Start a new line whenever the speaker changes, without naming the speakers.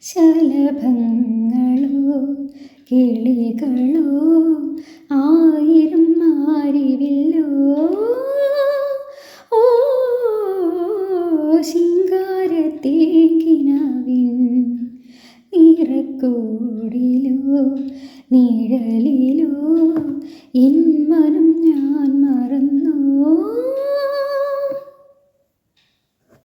ശലഭങ്ങളോ കിളികളോ ആയിരം മാരിവില്ലോ ഓ ശിങ്കാരത്തേക്കിനാവിൻ നിറക്കോടിലോ നിഴലിലോ എൻ മനം ഞാൻ മറന്നു